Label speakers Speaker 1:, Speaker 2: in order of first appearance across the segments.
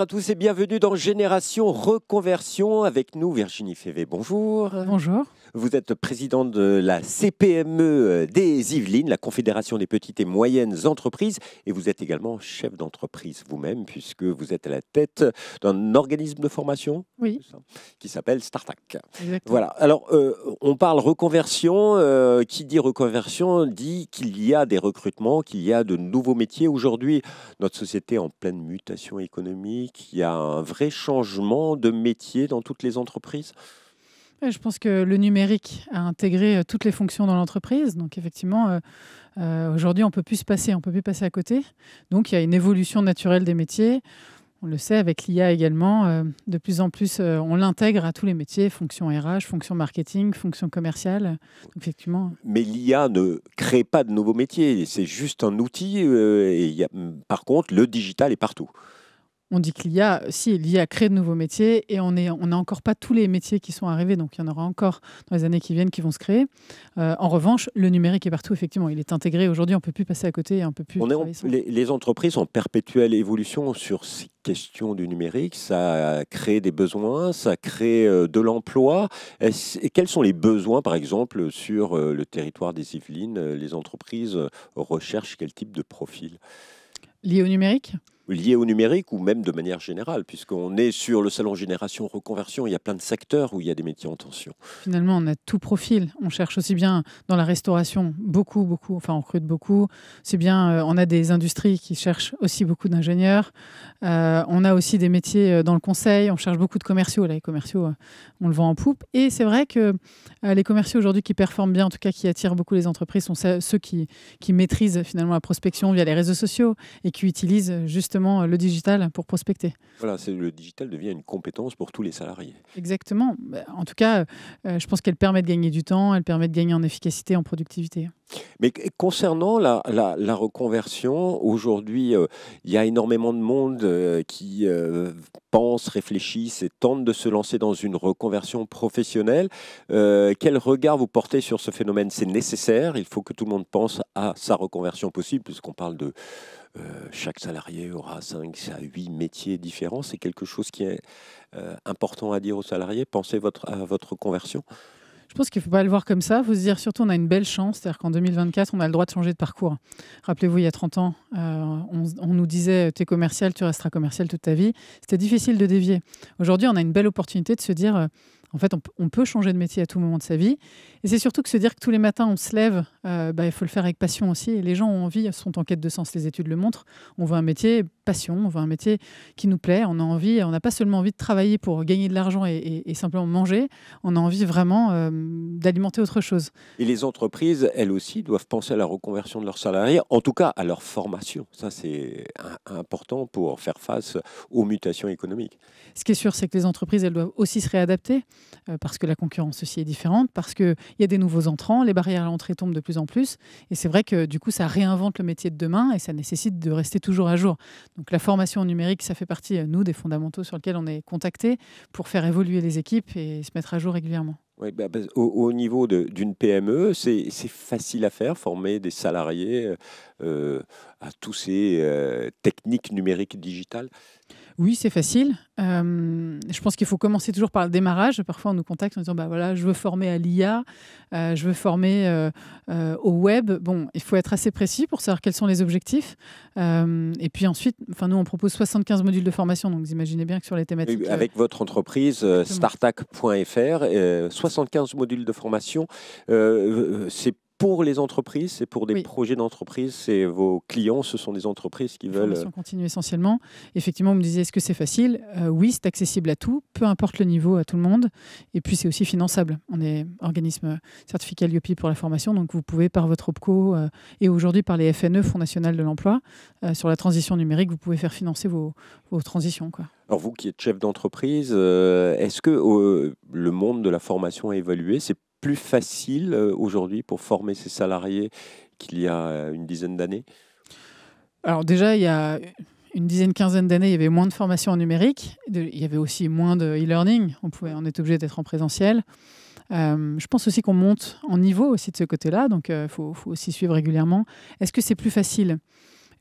Speaker 1: Bonjour à tous et bienvenue dans Génération Reconversion. Avec nous, Virginie Févé, bonjour.
Speaker 2: Bonjour.
Speaker 1: Vous êtes présidente de la CPME des Yvelines, la Confédération des petites et moyennes entreprises. Et vous êtes également chef d'entreprise vous-même, puisque vous êtes à la tête d'un organisme de formation qui s'appelle Startac.
Speaker 2: Exactement.
Speaker 1: Voilà. Alors, on parle reconversion. Qui dit reconversion dit qu'il y a des recrutements, qu'il y a de nouveaux métiers. Aujourd'hui, notre société est en pleine mutation économique. Il y a un vrai changement de métier dans toutes les entreprises.
Speaker 2: Je pense que le numérique a intégré toutes les fonctions dans l'entreprise. Donc effectivement, aujourd'hui, on ne peut plus passer à côté. Donc il y a une évolution naturelle des métiers. On le sait avec l'IA également. De plus en plus, on l'intègre à tous les métiers, fonction RH, fonction marketing, fonction commerciale. Donc, effectivement.
Speaker 1: Mais l'IA ne crée pas de nouveaux métiers. C'est juste un outil. Par contre, le digital est partout.
Speaker 2: On dit que l'IA crée de nouveaux métiers et on n'a encore pas tous les métiers qui sont arrivés, donc il y en aura encore dans les années qui viennent qui vont se créer. En revanche, le numérique est partout, effectivement. Il est intégré. Aujourd'hui, on ne peut plus passer à côté et on ne peut plus travailler sans.
Speaker 1: Les entreprises en perpétuelle évolution sur ces questions du numérique. Ça crée des besoins, ça crée de l'emploi. Et quels sont les besoins, par exemple, sur le territoire des Yvelines? Les entreprises recherchent quel type de profil?
Speaker 2: Lié au numérique ?
Speaker 1: Lié au numérique ou même de manière générale, puisqu'on est sur le salon Génération Reconversion, il y a plein de secteurs où il y a des métiers en tension.
Speaker 2: Finalement, on a tout profil. On cherche aussi bien dans la restauration, on recrute beaucoup. C'est bien, on a des industries qui cherchent aussi beaucoup d'ingénieurs. On a aussi des métiers dans le conseil. On cherche beaucoup de commerciaux. Là, les commerciaux, on le vend en poupe. Et c'est vrai que les commerciaux aujourd'hui qui performent bien, en tout cas qui attirent beaucoup les entreprises, sont ceux qui maîtrisent finalement la prospection via les réseaux sociaux et qui utilisent justement le digital pour prospecter.
Speaker 1: Voilà, le digital devient une compétence pour tous les salariés.
Speaker 2: Exactement. En tout cas, je pense qu'elle permet de gagner du temps, elle permet de gagner en efficacité, en productivité.
Speaker 1: Mais concernant la reconversion, aujourd'hui, il y a énormément de monde qui pense, réfléchissent et tentent de se lancer dans une reconversion professionnelle. Quel regard vous portez sur ce phénomène? C'est nécessaire, il faut que tout le monde pense à sa reconversion possible, puisqu'on parle de chaque salarié aura 5 à 8 métiers différents. C'est quelque chose qui est important à dire aux salariés. Pensez à votre conversion.
Speaker 2: Je pense qu'il ne faut pas le voir comme ça. Il faut se dire surtout on a une belle chance. C'est-à-dire qu'en 2024, on a le droit de changer de parcours. Rappelez-vous, il y a 30 ans, on nous disait tu es commercial, tu resteras commercial toute ta vie. C'était difficile de dévier. Aujourd'hui, on a une belle opportunité de se dire en fait, on peut changer de métier à tout moment de sa vie. Et c'est surtout que se dire que tous les matins, on se lève, il faut le faire avec passion aussi. Et les gens ont envie, sont en quête de sens. Les études le montrent. On veut un métier passion, on veut un métier qui nous plaît. On n'a pas seulement envie de travailler pour gagner de l'argent et simplement manger. On a envie vraiment d'alimenter autre chose.
Speaker 1: Et les entreprises, elles aussi, doivent penser à la reconversion de leurs salariés, en tout cas à leur formation. Ça, c'est important pour faire face aux mutations économiques.
Speaker 2: Ce qui est sûr, c'est que les entreprises, elles doivent aussi se réadapter parce que la concurrence aussi est différente, parce qu'il y a des nouveaux entrants, les barrières à l'entrée tombent de plus en plus. Et c'est vrai que du coup, ça réinvente le métier de demain et ça nécessite de rester toujours à jour. Donc la formation numérique, ça fait partie, nous, des fondamentaux sur lesquels on est contacté pour faire évoluer les équipes et se mettre à jour régulièrement.
Speaker 1: Oui, au niveau d'une PME, c'est facile à faire, former des salariés à tous ces techniques numériques digitales.
Speaker 2: Oui, c'est facile. Je pense qu'il faut commencer toujours par le démarrage. Parfois, on nous contacte en disant je veux former à l'IA, je veux former au web. Bon, il faut être assez précis pour savoir quels sont les objectifs. Et puis ensuite, nous, on propose 75 modules de formation. Donc, vous imaginez bien que sur les thématiques...
Speaker 1: Avec votre entreprise, startac.fr, 75 modules de formation, c'est pour les entreprises, c'est pour des projets d'entreprise, c'est vos clients, ce sont des entreprises qui veulent...
Speaker 2: Formation continue essentiellement. Effectivement, vous me disiez, est-ce que c'est facile? Oui, c'est accessible à tout, peu importe le niveau, à tout le monde. Et puis, c'est aussi finançable. On est organisme certificat Liopi pour la formation, donc vous pouvez, par votre OPCO et aujourd'hui par les FNE, Fonds national de l'emploi, sur la transition numérique, vous pouvez faire financer vos transitions, quoi.
Speaker 1: Alors vous qui êtes chef d'entreprise, est-ce que le monde de la formation a évolué? C'est plus facile aujourd'hui pour former ses salariés qu'il y a une dizaine d'années?
Speaker 2: Alors déjà, il y a une dizaine, quinzaine d'années, il y avait moins de formation en numérique. Il y avait aussi moins de e-learning. On était obligé d'être en présentiel. Je pense aussi qu'on monte en niveau aussi de ce côté-là. Donc, il faut aussi suivre régulièrement. Est-ce que c'est plus facile?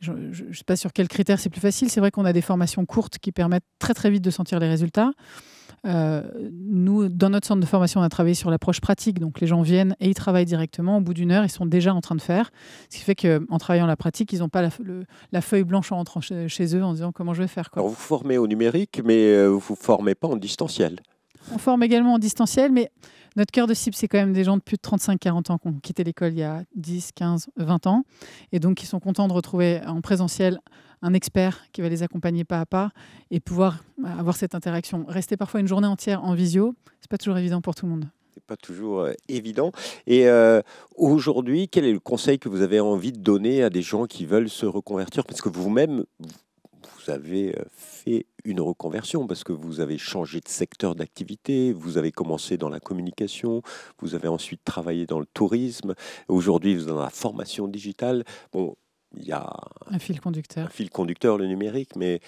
Speaker 2: Je ne sais pas sur quels critères c'est plus facile. C'est vrai qu'on a des formations courtes qui permettent très très vite de sentir les résultats. Nous, dans notre centre de formation, on a travaillé sur l'approche pratique. Donc les gens viennent et ils travaillent directement. Au bout d'une heure, ils sont déjà en train de faire. Ce qui fait qu'en travaillant la pratique, ils n'ont pas la feuille blanche en rentrant chez eux en disant comment je vais faire, quoi.
Speaker 1: Alors, vous formez au numérique, mais vous ne vous formez pas en distanciel.
Speaker 2: On forme également en distanciel, mais notre cœur de cible, c'est quand même des gens de plus de 35-40 ans qui ont quitté l'école il y a 10, 15, 20 ans. Et donc, ils sont contents de retrouver en présentiel un expert qui va les accompagner pas à pas et pouvoir avoir cette interaction. Rester parfois une journée entière en visio, c'est pas toujours évident pour tout le monde.
Speaker 1: C'est pas toujours évident. Et aujourd'hui, quel est le conseil que vous avez envie de donner à des gens qui veulent se reconvertir? Parce que vous-même, vous avez fait une reconversion parce que vous avez changé de secteur d'activité, vous avez commencé dans la communication, vous avez ensuite travaillé dans le tourisme, aujourd'hui vous êtes dans la formation digitale. Bon, il y a
Speaker 2: un fil conducteur.
Speaker 1: Un fil conducteur, le numérique, mais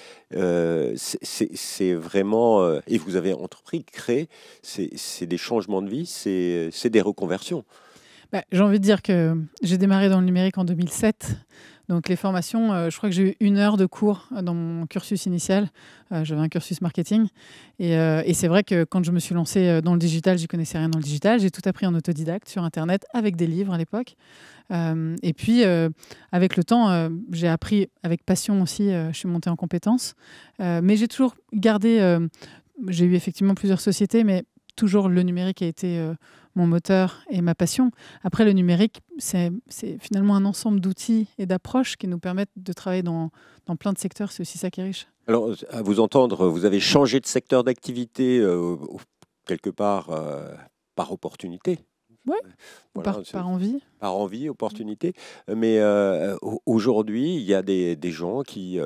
Speaker 1: c'est vraiment... et vous avez entrepris, créé, c'est des changements de vie, c'est des reconversions.
Speaker 2: J'ai envie de dire que j'ai démarré dans le numérique en 2007. Donc les formations, je crois que j'ai eu 1 heure de cours dans mon cursus initial. J'avais un cursus marketing. Et c'est vrai que quand je me suis lancée dans le digital, je ne connaissais rien dans le digital. J'ai tout appris en autodidacte sur Internet avec des livres à l'époque. Et puis, avec le temps, j'ai appris avec passion aussi. Je suis montée en compétences. Mais j'ai toujours gardé... j'ai eu effectivement plusieurs sociétés, mais toujours le numérique a été mon moteur et ma passion. Après, le numérique, c'est finalement un ensemble d'outils et d'approches qui nous permettent de travailler dans plein de secteurs. C'est aussi ça qui est riche.
Speaker 1: Alors, à vous entendre, vous avez changé de secteur d'activité quelque part par opportunité.
Speaker 2: Oui, voilà, par envie.
Speaker 1: Par envie, opportunité. Mais aujourd'hui, il y a des gens qui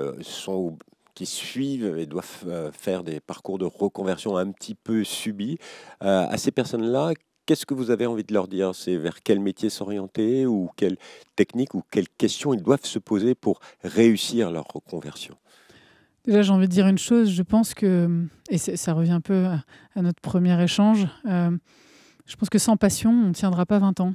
Speaker 1: suivent et doivent faire des parcours de reconversion un petit peu subis. À ces personnes-là, qu'est-ce que vous avez envie de leur dire? C'est vers quel métier s'orienter ou quelle technique ou quelles questions ils doivent se poser pour réussir leur reconversion?
Speaker 2: Déjà, j'ai envie de dire une chose. Je pense que, et ça revient un peu à notre premier échange, je pense que sans passion, on ne tiendra pas 20 ans.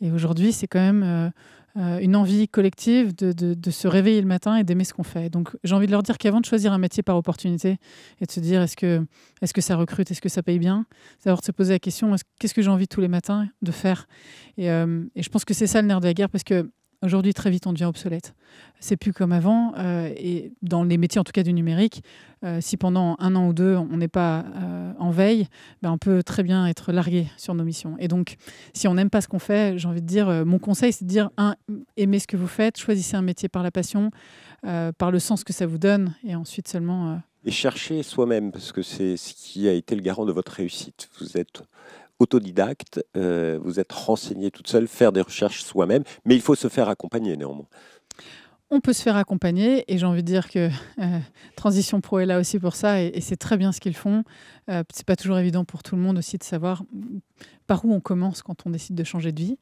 Speaker 2: Et aujourd'hui, c'est quand même... une envie collective de se réveiller le matin et d'aimer ce qu'on fait. Donc, j'ai envie de leur dire qu'avant de choisir un métier par opportunité et de se dire est-ce que ça recrute, est-ce que ça paye bien, c'est d'abord de se poser la question qu'est-ce que j'ai envie tous les matins de faire. Et je pense que c'est ça le nerf de la guerre parce que aujourd'hui, très vite, on devient obsolète. C'est plus comme avant. Et dans les métiers, en tout cas du numérique, si pendant 1 an ou 2, on n'est pas en veille, on peut très bien être largué sur nos missions. Et donc, si on n'aime pas ce qu'on fait, j'ai envie de dire, mon conseil, c'est de dire, aimez ce que vous faites, choisissez un métier par la passion, par le sens que ça vous donne, et ensuite seulement...
Speaker 1: Et cherchez soi-même, parce que c'est ce qui a été le garant de votre réussite. Vous êtes autodidacte, vous êtes renseigné toute seule, faire des recherches soi-même, mais il faut se faire accompagner néanmoins.
Speaker 2: On peut se faire accompagner et j'ai envie de dire que Transition Pro est là aussi pour ça et c'est très bien ce qu'ils font. C'est pas toujours évident pour tout le monde aussi de savoir par où on commence quand on décide de changer de vie.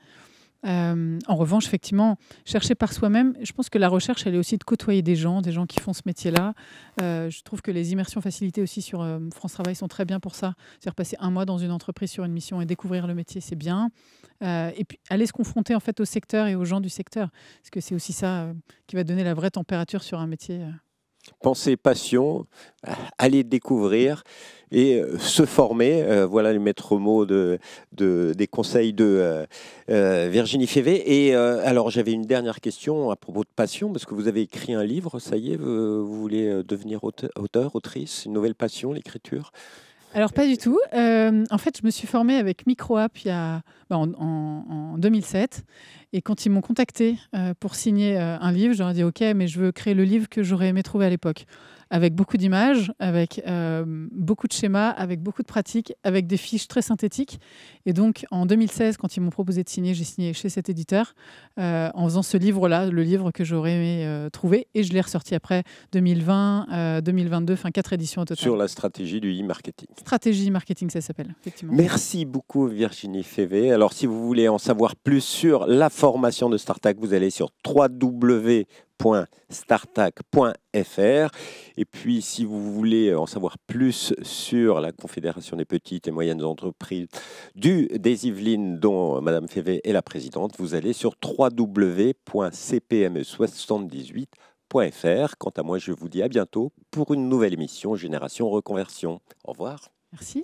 Speaker 2: En revanche, effectivement, chercher par soi-même, je pense que la recherche, elle est aussi de côtoyer des gens qui font ce métier-là. Je trouve que les immersions facilitées aussi sur France Travail sont très bien pour ça. C'est-à-dire passer 1 mois dans une entreprise sur une mission et découvrir le métier, c'est bien. Et puis aller se confronter en fait au secteur et aux gens du secteur, parce que c'est aussi ça qui va donner la vraie température sur un métier.
Speaker 1: Pensée, passion, aller découvrir et se former. Voilà les maîtres mots des conseils de Virginie Févé. Et alors, j'avais une dernière question à propos de passion, parce que vous avez écrit un livre, ça y est, vous voulez devenir auteur, autrice, une nouvelle passion, l'écriture?
Speaker 2: Alors, pas du tout. En fait, je me suis formée avec MicroApp en 2007. Et quand ils m'ont contacté pour signer un livre, je leur ai dit « Ok, mais je veux créer le livre que j'aurais aimé trouver à l'époque. » Avec beaucoup d'images, avec beaucoup de schémas, avec beaucoup de pratiques, avec des fiches très synthétiques. Et donc, en 2016, quand ils m'ont proposé de signer, j'ai signé chez cet éditeur en faisant ce livre-là, le livre que j'aurais aimé trouver. Et je l'ai ressorti après 2020, 2022, 4 éditions au total.
Speaker 1: Sur la stratégie du e-marketing.
Speaker 2: Stratégie marketing, ça s'appelle, effectivement.
Speaker 1: Merci beaucoup, Virginie Févé. Alors, si vous voulez en savoir plus sur la formation de Startac, vous allez sur www.startac.fr. www.startac.fr. Et puis, si vous voulez en savoir plus sur la Confédération des petites et moyennes entreprises des Yvelines, dont Madame Févé est la présidente, vous allez sur www.cpme78.fr. Quant à moi, je vous dis à bientôt pour une nouvelle émission Génération Reconversion. Au revoir.
Speaker 2: Merci.